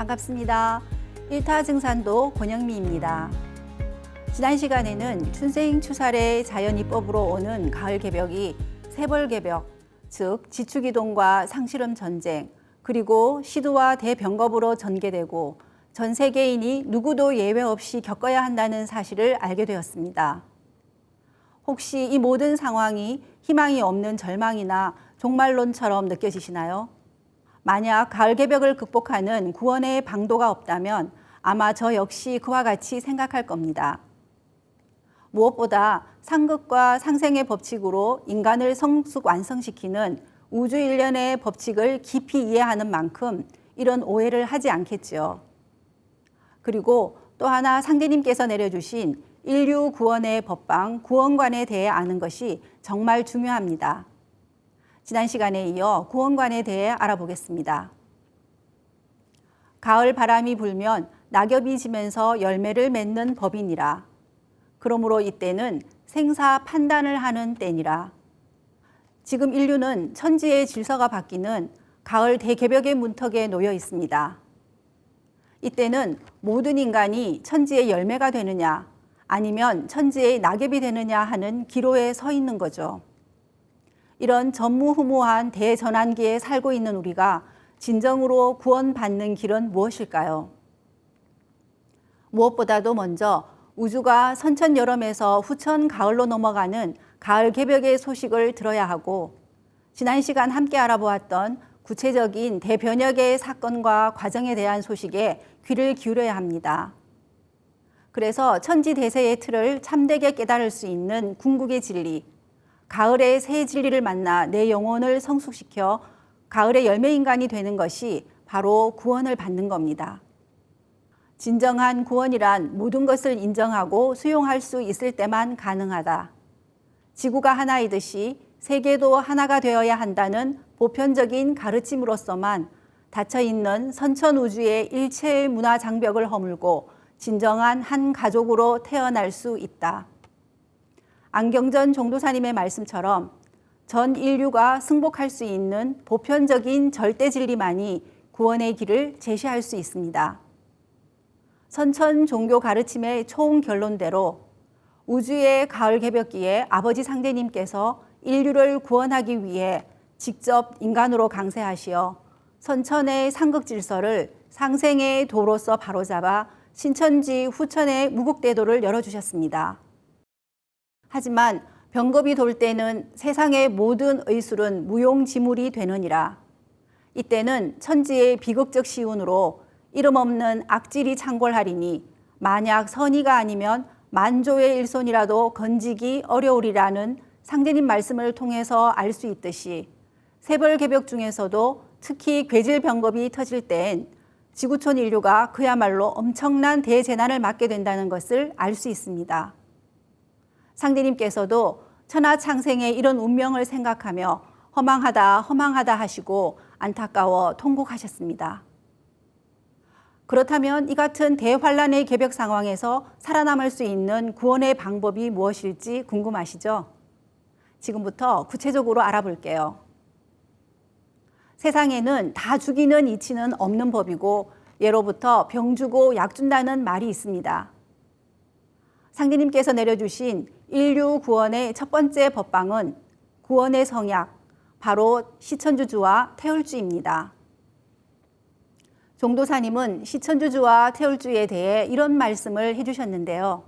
반갑습니다. 1타 증산도 권영미입니다. 지난 시간에는 춘생 추살의 자연이법으로 오는 가을 개벽이 세벌개벽, 즉 지축이동과 상실음 전쟁, 그리고 시두와 대병겁으로 전개되고 전 세계인이 누구도 예외 없이 겪어야 한다는 사실을 알게 되었습니다. 혹시 이 모든 상황이 희망이 없는 절망이나 종말론처럼 느껴지시나요? 만약 가을 개벽을 극복하는 구원의 방도가 없다면 아마 저 역시 그와 같이 생각할 겁니다. 무엇보다 상극과 상생의 법칙으로 인간을 성숙 완성시키는 우주 일련의 법칙을 깊이 이해하는 만큼 이런 오해를 하지 않겠지요. 그리고 또 하나 상제님께서 내려주신 인류 구원의 법방 구원관에 대해 아는 것이 정말 중요합니다. 지난 시간에 이어 구원관에 대해 알아보겠습니다. 가을 바람이 불면 낙엽이 지면서 열매를 맺는 법이니라. 그러므로 이때는 생사 판단을 하는 때니라. 지금 인류는 천지의 질서가 바뀌는 가을 대개벽의 문턱에 놓여 있습니다. 이때는 모든 인간이 천지의 열매가 되느냐 아니면 천지의 낙엽이 되느냐 하는 기로에 서 있는 거죠. 이런 전무후무한 대전환기에 살고 있는 우리가 진정으로 구원받는 길은 무엇일까요? 무엇보다도 먼저 우주가 선천여름에서 후천 가을로 넘어가는 가을 개벽의 소식을 들어야 하고, 지난 시간 함께 알아보았던 구체적인 대변혁의 사건과 과정에 대한 소식에 귀를 기울여야 합니다. 그래서 천지대세의 틀을 참되게 깨달을 수 있는 궁극의 진리, 가을의 새 진리를 만나 내 영혼을 성숙시켜 가을의 열매인간이 되는 것이 바로 구원을 받는 겁니다. 진정한 구원이란 모든 것을 인정하고 수용할 수 있을 때만 가능하다. 지구가 하나이듯이 세계도 하나가 되어야 한다는 보편적인 가르침으로서만 닫혀있는 선천우주의 일체의 문화 장벽을 허물고 진정한 한 가족으로 태어날 수 있다. 안경전 종도사님의 말씀처럼 전 인류가 승복할 수 있는 보편적인 절대 진리만이 구원의 길을 제시할 수 있습니다. 선천 종교 가르침의 총 결론대로 우주의 가을 개벽기에 아버지 상제님께서 인류를 구원하기 위해 직접 인간으로 강세하시어 선천의 상극 질서를 상생의 도로서 바로잡아 신천지 후천의 무국대도를 열어주셨습니다. 하지만 병겁이 돌 때는 세상의 모든 의술은 무용지물이 되느니라. 이때는 천지의 비극적 시운으로 이름 없는 악질이 창궐하리니 만약 선의가 아니면 만조의 일손이라도 건지기 어려우리라는 상제님 말씀을 통해서 알 수 있듯이 세벌개벽 중에서도 특히 괴질병겁이 터질 땐 지구촌 인류가 그야말로 엄청난 대재난을 맞게 된다는 것을 알 수 있습니다. 상제님께서도 천하창생의 이런 운명을 생각하며 허망하다 하시고 안타까워 통곡하셨습니다. 그렇다면 이 같은 대환란의 개벽 상황에서 살아남을 수 있는 구원의 방법이 무엇일지 궁금하시죠? 지금부터 구체적으로 알아볼게요. 세상에는 다 죽이는 이치는 없는 법이고 예로부터 병 주고 약 준다는 말이 있습니다. 상제님께서 내려주신 인류 구원의 첫 번째 법방은 구원의 성약, 바로 시천주주와 태울주입니다. 종도사님은 시천주주와 태울주에 대해 이런 말씀을 해주셨는데요.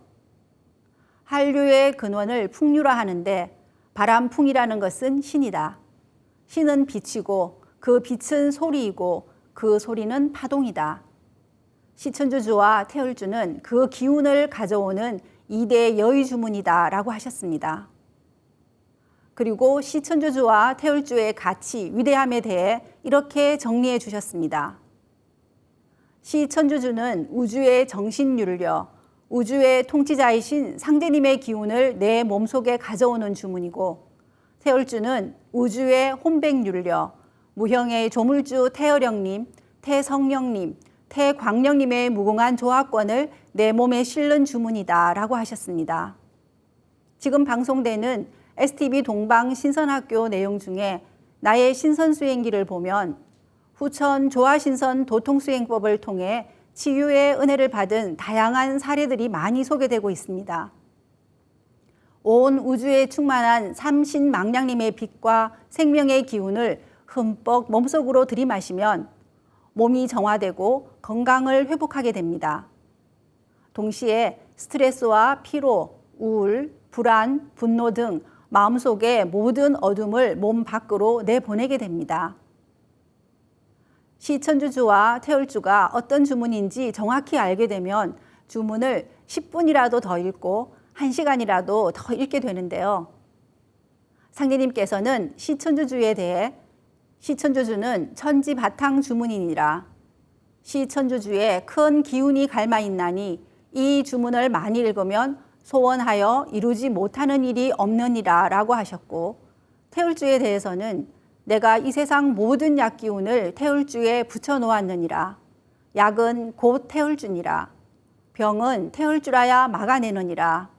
한류의 근원을 풍류라 하는데 바람풍이라는 것은 신이다. 신은 빛이고 그 빛은 소리이고 그 소리는 파동이다. 시천주주와 태울주는 그 기운을 가져오는 2대 여의주문이다 라고 하셨습니다. 그리고 시천주주와 태울주의 가치, 위대함에 대해 이렇게 정리해 주셨습니다. 시천주주는 우주의 정신윤려, 우주의 통치자이신 상제님의 기운을 내 몸속에 가져오는 주문이고, 태울주는 우주의 혼백윤려, 무형의 조물주 태어령님, 태성령님, 태광령님의 무궁한 조합권을 내 몸에 실는 주문이다 라고 하셨습니다. 지금 방송되는 STV 동방 신선학교 내용 중에 나의 신선수행기를 보면 후천 조화신선 도통수행법을 통해 치유의 은혜를 받은 다양한 사례들이 많이 소개되고 있습니다. 온 우주에 충만한 삼신망량림의 빛과 생명의 기운을 흠뻑 몸속으로 들이마시면 몸이 정화되고 건강을 회복하게 됩니다. 동시에 스트레스와 피로, 우울, 불안, 분노 등 마음속의 모든 어둠을 몸 밖으로 내보내게 됩니다. 시천주주와 태울주가 어떤 주문인지 정확히 알게 되면 주문을 10분이라도 더 읽고 1시간이라도 더 읽게 되는데요. 상제님께서는 시천주주에 대해 시천주주는 천지바탕 주문이니라. 시천주주에 큰 기운이 갈마 있나니 이 주문을 많이 읽으면 소원하여 이루지 못하는 일이 없느니라 라고 하셨고, 태울주에 대해서는 내가 이 세상 모든 약기운을 태울주에 붙여놓았느니라. 약은 곧 태울주니라. 병은 태울주라야 막아내느니라.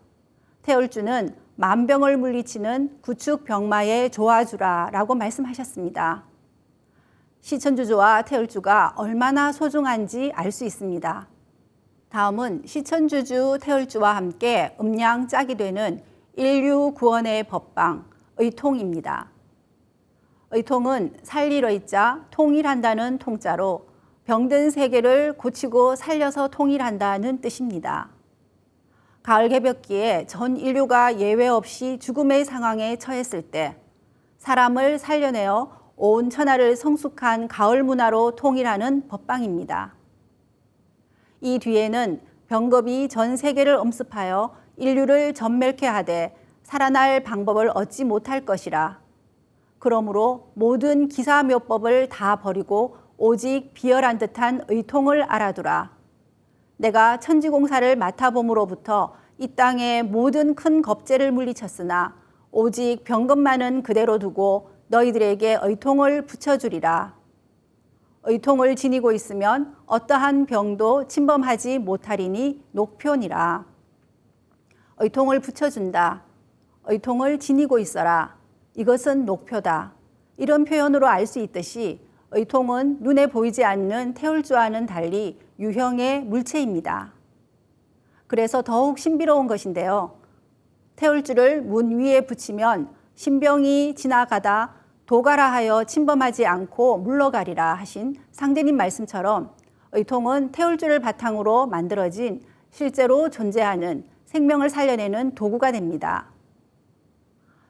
태울주는 만병을 물리치는 구축병마의 조화주라 라고 말씀하셨습니다. 시천주주와 태울주가 얼마나 소중한지 알 수 있습니다. 다음은 시천주주 태울주와 함께 음양짝이 되는 인류 구원의 법방, 의통입니다. 의통은 살릴 의자, 통일한다는 통자로 병든 세계를 고치고 살려서 통일한다는 뜻입니다. 가을 개벽기에 전 인류가 예외 없이 죽음의 상황에 처했을 때 사람을 살려내어 온 천하를 성숙한 가을 문화로 통일하는 법방입니다. 이 뒤에는 병겁이 전 세계를 엄습하여 인류를 전멸케 하되 살아날 방법을 얻지 못할 것이라. 그러므로 모든 기사묘법을 다 버리고 오직 비열한 듯한 의통을 알아두라. 내가 천지공사를 맡아봄으로부터 이 땅의 모든 큰 겁제를 물리쳤으나 오직 병겁만은 그대로 두고 너희들에게 의통을 붙여주리라. 의통을 지니고 있으면 어떠한 병도 침범하지 못하리니 녹표니라. 의통을 붙여준다. 의통을 지니고 있어라. 이것은 녹표다. 이런 표현으로 알 수 있듯이 의통은 눈에 보이지 않는 태울주와는 달리 유형의 물체입니다. 그래서 더욱 신비로운 것인데요. 태울주를 문 위에 붙이면 신병이 지나가다 도가라 하여 침범하지 않고 물러가리라 하신 상제님 말씀처럼 의통은 태울주를 바탕으로 만들어진 실제로 존재하는 생명을 살려내는 도구가 됩니다.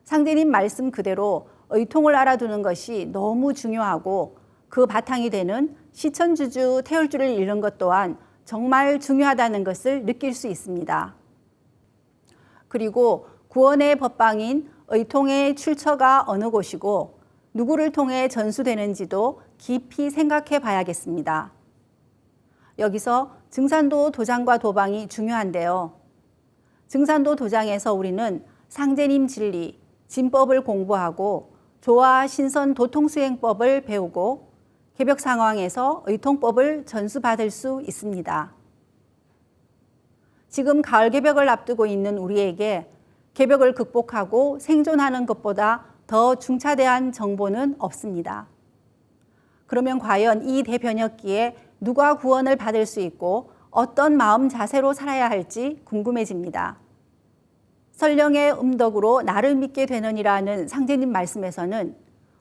상제님 말씀 그대로 의통을 알아두는 것이 너무 중요하고 그 바탕이 되는 시천주주 태울주를 읽는 것 또한 정말 중요하다는 것을 느낄 수 있습니다. 그리고 구원의 법방인 의통의 출처가 어느 곳이고 누구를 통해 전수되는지도 깊이 생각해 봐야겠습니다. 여기서 증산도 도장과 도방이 중요한데요. 증산도 도장에서 우리는 상제님 진리, 진법을 공부하고 조화 신선 도통수행법을 배우고 개벽 상황에서 의통법을 전수받을 수 있습니다. 지금 가을 개벽을 앞두고 있는 우리에게 개벽을 극복하고 생존하는 것보다 더 중차대한 정보는 없습니다. 그러면 과연 이 대변혁기에 누가 구원을 받을 수 있고 어떤 마음 자세로 살아야 할지 궁금해집니다. 설령의 음덕으로 나를 믿게 되느니라는 상제님 말씀에서는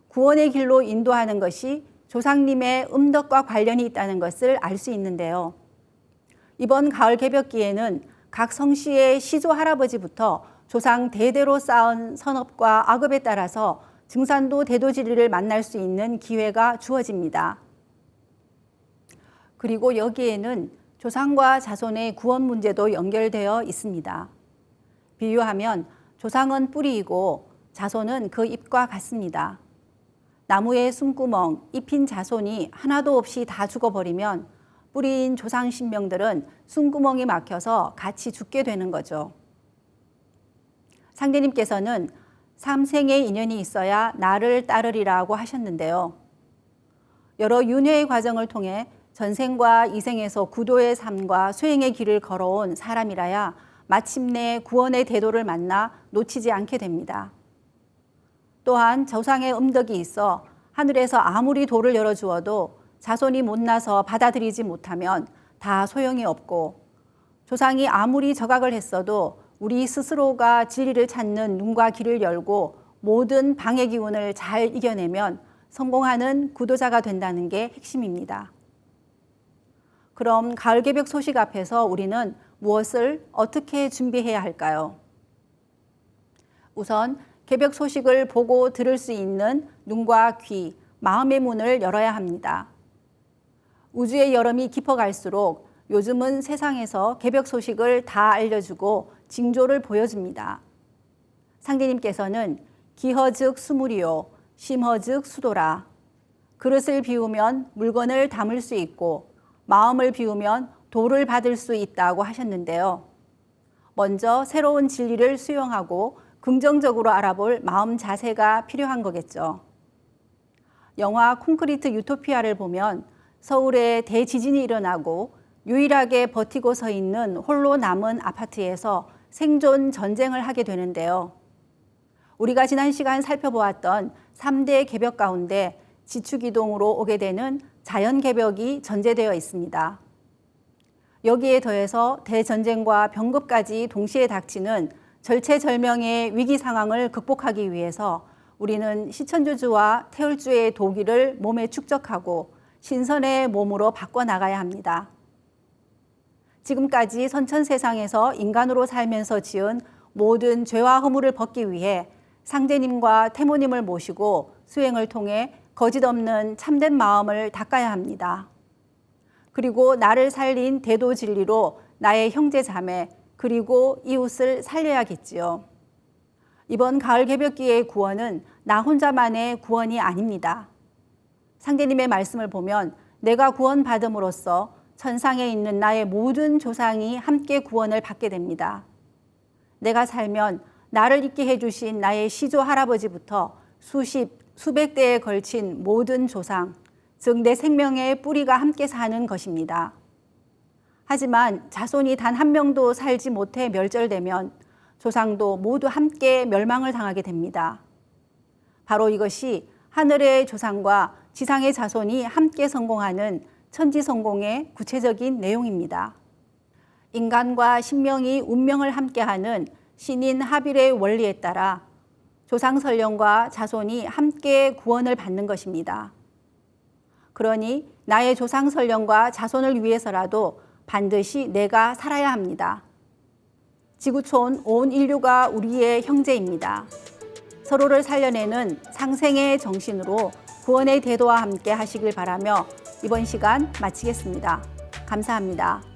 구원의 길로 인도하는 것이 조상님의 음덕과 관련이 있다는 것을 알 수 있는데요. 이번 가을 개벽기에는 각 성씨의 시조 할아버지부터 조상 대대로 쌓은 선업과 악업에 따라서 증산도 대도지리를 만날 수 있는 기회가 주어집니다. 그리고 여기에는 조상과 자손의 구원 문제도 연결되어 있습니다. 비유하면 조상은 뿌리이고 자손은 그 잎과 같습니다. 나무의 숨구멍, 잎인 자손이 하나도 없이 다 죽어버리면 뿌리인 조상 신명들은 숨구멍이 막혀서 같이 죽게 되는 거죠. 상제님께서는 삼생의 인연이 있어야 나를 따르리라고 하셨는데요. 여러 윤회의 과정을 통해 전생과 이생에서 구도의 삶과 수행의 길을 걸어온 사람이라야 마침내 구원의 대도를 만나 놓치지 않게 됩니다. 또한 조상의 음덕이 있어 하늘에서 아무리 도를 열어주어도 자손이 못나서 받아들이지 못하면 다 소용이 없고, 조상이 아무리 저각을 했어도 우리 스스로가 진리를 찾는 눈과 귀를 열고 모든 방해 기운을 잘 이겨내면 성공하는 구도자가 된다는 게 핵심입니다. 그럼 가을 개벽 소식 앞에서 우리는 무엇을 어떻게 준비해야 할까요? 우선 개벽 소식을 보고 들을 수 있는 눈과 귀, 마음의 문을 열어야 합니다. 우주의 여름이 깊어갈수록 요즘은 세상에서 개벽 소식을 다 알려주고 징조를 보여줍니다. 상제님께서는 기허즉 수물이요, 심허즉 수도라. 그릇을 비우면 물건을 담을 수 있고 마음을 비우면 도를 받을 수 있다고 하셨는데요. 먼저 새로운 진리를 수용하고 긍정적으로 알아볼 마음 자세가 필요한 거겠죠. 영화 콘크리트 유토피아를 보면 서울에 대지진이 일어나고 유일하게 버티고 서 있는 홀로 남은 아파트에서 생존 전쟁을 하게 되는데요. 우리가 지난 시간 살펴보았던 3대 개벽 가운데 지축이동으로 오게 되는 자연개벽이 전제되어 있습니다. 여기에 더해서 대전쟁과 병급까지 동시에 닥치는 절체절명의 위기 상황을 극복하기 위해서 우리는 시천주주와 태울주의 도기를 몸에 축적하고 신선의 몸으로 바꿔나가야 합니다. 지금까지 선천세상에서 인간으로 살면서 지은 모든 죄와 허물을 벗기 위해 상제님과 태모님을 모시고 수행을 통해 거짓 없는 참된 마음을 닦아야 합니다. 그리고 나를 살린 대도 진리로 나의 형제 자매 그리고 이웃을 살려야겠지요. 이번 가을 개벽기의 구원은 나 혼자만의 구원이 아닙니다. 상제님의 말씀을 보면 내가 구원받음으로써 천상에 있는 나의 모든 조상이 함께 구원을 받게 됩니다. 내가 살면 나를 있게 해주신 나의 시조 할아버지부터 수백 대에 걸친 모든 조상, 즉 내 생명의 뿌리가 함께 사는 것입니다. 하지만 자손이 단 한 명도 살지 못해 멸절되면 조상도 모두 함께 멸망을 당하게 됩니다. 바로 이것이 하늘의 조상과 지상의 자손이 함께 성공하는 천지성공의 구체적인 내용입니다. 인간과 신명이 운명을 함께하는 신인 하빌의 원리에 따라 조상설령과 자손이 함께 구원을 받는 것입니다. 그러니 나의 조상설령과 자손을 위해서라도 반드시 내가 살아야 합니다. 지구촌 온 인류가 우리의 형제입니다. 서로를 살려내는 상생의 정신으로 구원의 대도와 함께 하시길 바라며 이번 시간 마치겠습니다. 감사합니다.